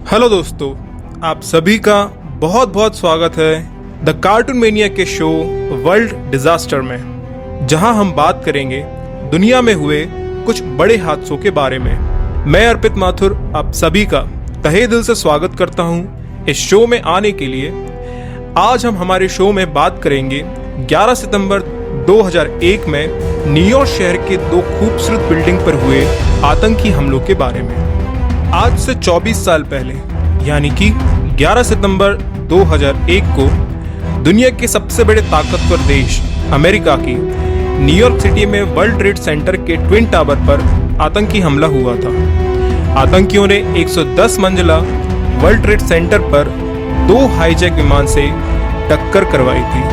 Hello दोस्तों, आप सभी का बहुत बहुत स्वागत है द कार्टून मेनिया के शो वर्ल्ड डिजास्टर में, जहां हम बात करेंगे दुनिया में हुए कुछ बड़े हादसों के बारे में। मैं अर्पित माथुर आप सभी का तहे दिल से स्वागत करता हूं इस शो में आने के लिए। आज हम हमारे शो में बात करेंगे 11 सितंबर 2001 में न्यूयॉर्क शहर के दो खूबसूरत बिल्डिंग पर हुए आतंकी हमलों के बारे में। आज से 24 साल पहले यानी कि 11 सितंबर 2001 को दुनिया के सबसे बड़े ताकतवर देश अमेरिका की न्यूयॉर्क सिटी में वर्ल्ड ट्रेड सेंटर के ट्विन टावर पर आतंकी हमला हुआ था। आतंकियों ने 110 मंजिला वर्ल्ड ट्रेड सेंटर पर 2 हाईजैक विमान से टक्कर करवाई थी।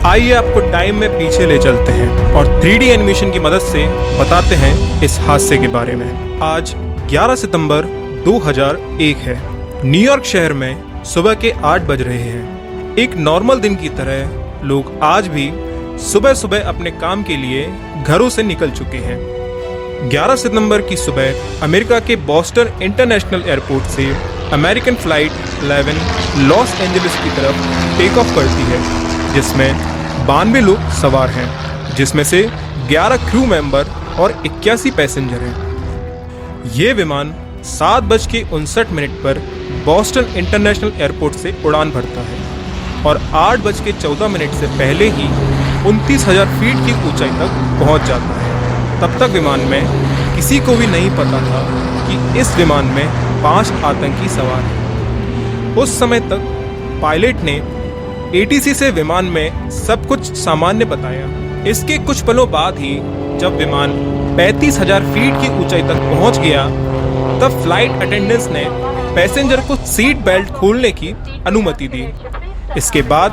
आइए आपको टाइम में पीछे ले चलते हैं और 3D एनिमेशन की मदद से बताते हैं इस हादसे के बारे में। आज 11 सितंबर 2001 है। न्यूयॉर्क शहर में सुबह के 8 बज रहे हैं। एक नॉर्मल दिन की तरह लोग आज भी सुबह सुबह अपने काम के लिए घरों से निकल चुके हैं। 11 सितंबर की सुबह अमेरिका के बॉस्टन इंटरनेशनल एयरपोर्ट से अमेरिकन फ्लाइट 11 लॉस एंजलिस की तरफ टेक ऑफ करती है, जिसमें 92 लोग सवार हैं, जिसमें से 11 क्रू मेंबर और 81 पैसेंजर हैं। ये विमान 7:59 पर बॉस्टन इंटरनेशनल एयरपोर्ट से उड़ान भरता है और 8:14 से पहले ही 29,000 फीट की ऊंचाई तक पहुंच जाता है। तब तक विमान में किसी को भी नहीं पता था कि इस विमान में 5 आतंकी सवार हैं। उस समय तक पायलट ने ATC से विमान में सब कुछ सामान्य बताया। इसके कुछ पलों बाद ही जब विमान 35,000 फीट की ऊंचाई तक पहुंच गया, तब फ्लाइट अटेंडेंट्स ने पैसेंजर को सीट बेल्ट खोलने की अनुमति दी। इसके बाद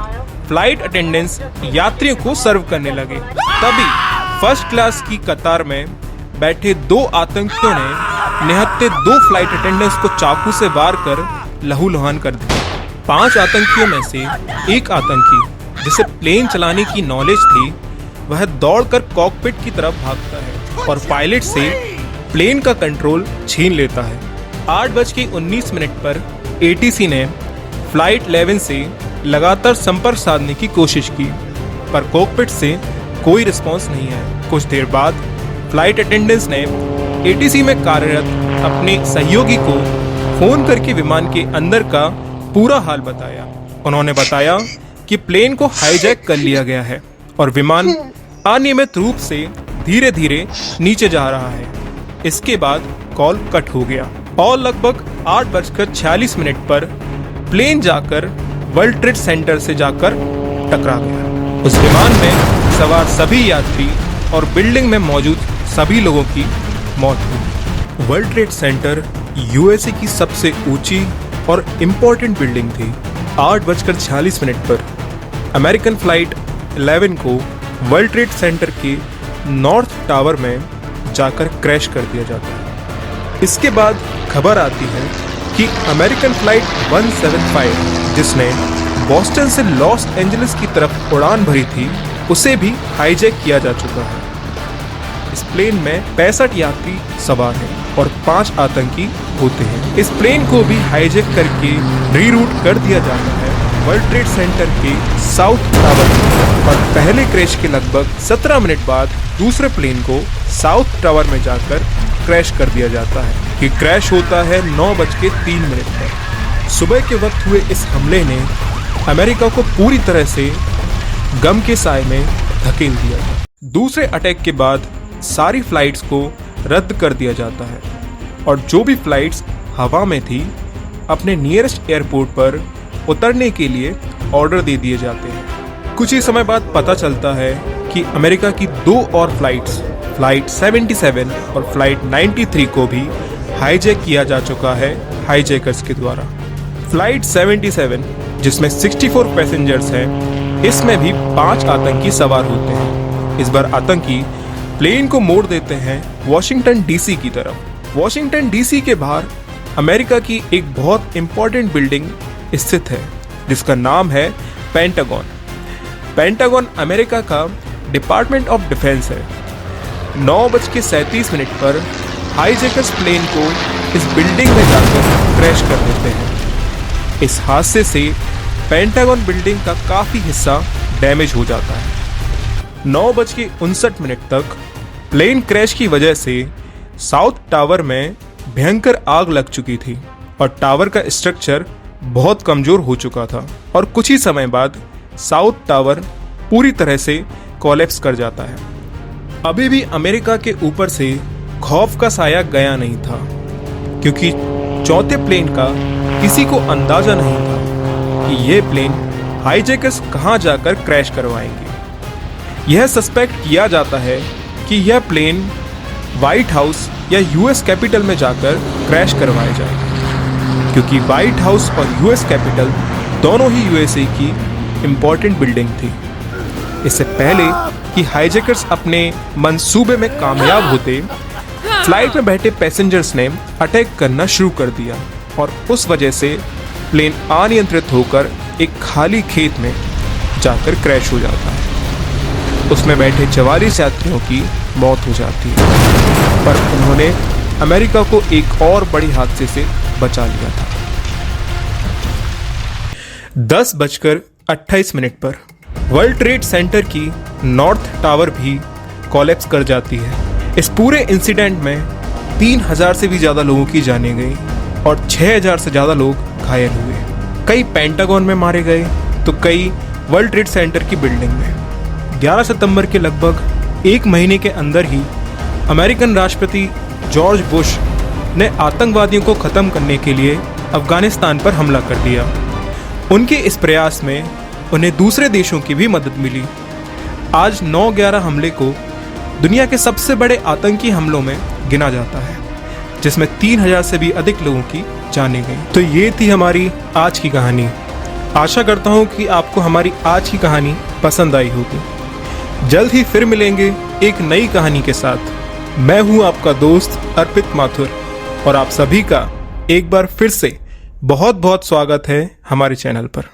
फ्लाइट अटेंडेंट्स यात्रियों को सर्व करने लगे। तभी फर्स्ट क्लास की कतार में बैठे 2 आतंकियों ने निहत्थे 2 फ्लाइट अटेंडेंट्स को चाकू से वार कर लहूलुहान कर दिया। 5 आतंकियों में से एक आतंकी, जिसे प्लेन चलाने की नॉलेज थी, वह दौड़कर कॉकपिट की तरफ भागता है और पायलट से प्लेन का कंट्रोल छीन लेता है। 8:19 पर ATC ने फ्लाइट 11 से लगातार संपर्क साधने की कोशिश की, पर कॉकपिट से कोई रिस्पांस नहीं आया। कुछ देर बाद फ्लाइट अटेंडेंट्स ने ATC में कार्यरत अपने सहयोगी को फोन करके विमान के अंदर का पूरा हाल बताया। उन्होंने बताया कि प्लेन को हाईजैक कर लिया गया है और विमान अनियमित रूप से धीरे धीरे नीचे जा रहा है। इसके बाद कॉल कट हो गया और लगभग 8:46 पर प्लेन जाकर वर्ल्ड ट्रेड सेंटर से जाकर टकरा गया। उस विमान में सवार सभी यात्री और बिल्डिंग में मौजूद सभी लोगों की मौत हुई। वर्ल्ड ट्रेड सेंटर USA की सबसे ऊंची और इम्पोर्टेंट बिल्डिंग थी। 8:46 पर अमेरिकन फ्लाइट 11 को वर्ल्ड ट्रेड सेंटर के नॉर्थ टावर में जाकर क्रैश कर दिया जाता है। इसके बाद खबर आती है कि अमेरिकन फ्लाइट 175, जिसने बॉस्टन से लॉस एंजलिस की तरफ उड़ान भरी थी, उसे भी हाईजैक किया जा चुका है। इस प्लेन में 65 यात्री सवार हैं और 5 आतंकी होते हैं। इस प्लेन को भी हाईजैक करके रीरूट कर दिया जाता है वर्ल्ड ट्रेड सेंटर के साउथ टावर में और पहले क्रैश के लगभग 17 मिनट बाद दूसरे प्लेन को साउथ टावर में जाकर क्रैश कर दिया जाता है। कि क्रैश होता है 9:03 पर। सुबह के वक्त हुए इस हमले ने अमेरिका को पूरी तरह से गम के साए में धकेल दिया। दूसरे अटैक के बाद सारी फ्लाइट्स को रद्द कर दिया जाता है और जो भी फ्लाइट्स हवा में थी अपने नियरेस्ट एयरपोर्ट पर उतरने के लिए ऑर्डर दे दिए जाते हैं। कुछ ही समय बाद पता चलता है कि अमेरिका की 2 और फ्लाइट्स, फ्लाइट 77 और फ्लाइट 93 को भी हाईजैक किया जा चुका है हाईजैकर्स के द्वारा। फ्लाइट 77, जिसमें 64 पैसेंजर्स हैं, इसमें भी 5 आतंकी सवार होते हैं। इस बार आतंकी प्लेन को मोड़ देते हैं वॉशिंगटन DC की तरफ। वॉशिंगटन DC के बाहर अमेरिका की एक बहुत इंपॉर्टेंट बिल्डिंग स्थित है, जिसका नाम है पेंटागन। पेंटागन अमेरिका का डिपार्टमेंट ऑफ डिफेंस है। 9:37 पर हाईजैकर्स प्लेन को इस बिल्डिंग में जाकर क्रैश कर देते हैं। इस हादसे से पेंटागन बिल्डिंग का काफी हिस्सा डैमेज हो जाता है। 9:59 तक प्लेन क्रैश की वजह से साउथ टावर में भयंकर आग लग चुकी थी और टावर का स्ट्रक्चर बहुत कमजोर हो चुका था और कुछ ही समय बाद साउथ टावर पूरी तरह से कोलैप्स कर जाता है। अभी भी अमेरिका के ऊपर से खौफ का साया गया नहीं था, क्योंकि चौथे प्लेन का किसी को अंदाजा नहीं था कि यह प्लेन हाईजैकर्स कहां जाकर क्रैश करवाएंगे। यह सस्पेक्ट किया जाता है कि यह प्लेन व्हाइट हाउस या यूएस कैपिटल में जाकर क्रैश करवाया जाएगा, क्योंकि व्हाइट हाउस और यूएस कैपिटल दोनों ही यूएसए की इंपॉर्टेंट बिल्डिंग थी। इससे पहले कि हाईजैकर्स अपने मंसूबे में कामयाब होते, फ्लाइट में बैठे पैसेंजर्स ने अटैक करना शुरू कर दिया और उस वजह से प्लेन अनियंत्रित होकर एक खाली खेत में जाकर क्रैश हो जाता है। उसमें बैठे 44 यात्रियों की मौत हो जाती है, पर उन्होंने अमेरिका को एक और बड़े हादसे से बचा लिया था। 10:28 पर वर्ल्ड ट्रेड सेंटर की नॉर्थ टावर भी कोलैप्स कर जाती है। इस पूरे इंसिडेंट में 3000 से भी ज़्यादा लोगों की जानें गई और 6000 से ज़्यादा लोग घायल हुए। कई पेंटागन में मारे गए तो कई वर्ल्ड ट्रेड सेंटर की बिल्डिंग में। 11 सितंबर के लगभग एक महीने के अंदर ही अमेरिकन राष्ट्रपति जॉर्ज बुश ने आतंकवादियों को ख़त्म करने के लिए अफगानिस्तान पर हमला कर दिया। उनके इस प्रयास में उन्हें दूसरे देशों की भी मदद मिली। आज 9/11 हमले को दुनिया के सबसे बड़े आतंकी हमलों में गिना जाता है, जिसमें 3000 से भी अधिक लोगों की जानें गई। तो ये थी हमारी आज की कहानी। आशा करता हूँ कि आपको हमारी आज की कहानी पसंद आई होगी। जल्द ही फिर मिलेंगे एक नई कहानी के साथ। मैं हूँ आपका दोस्त अर्पित माथुर और आप सभी का एक बार फिर से बहुत बहुत स्वागत है हमारे चैनल पर।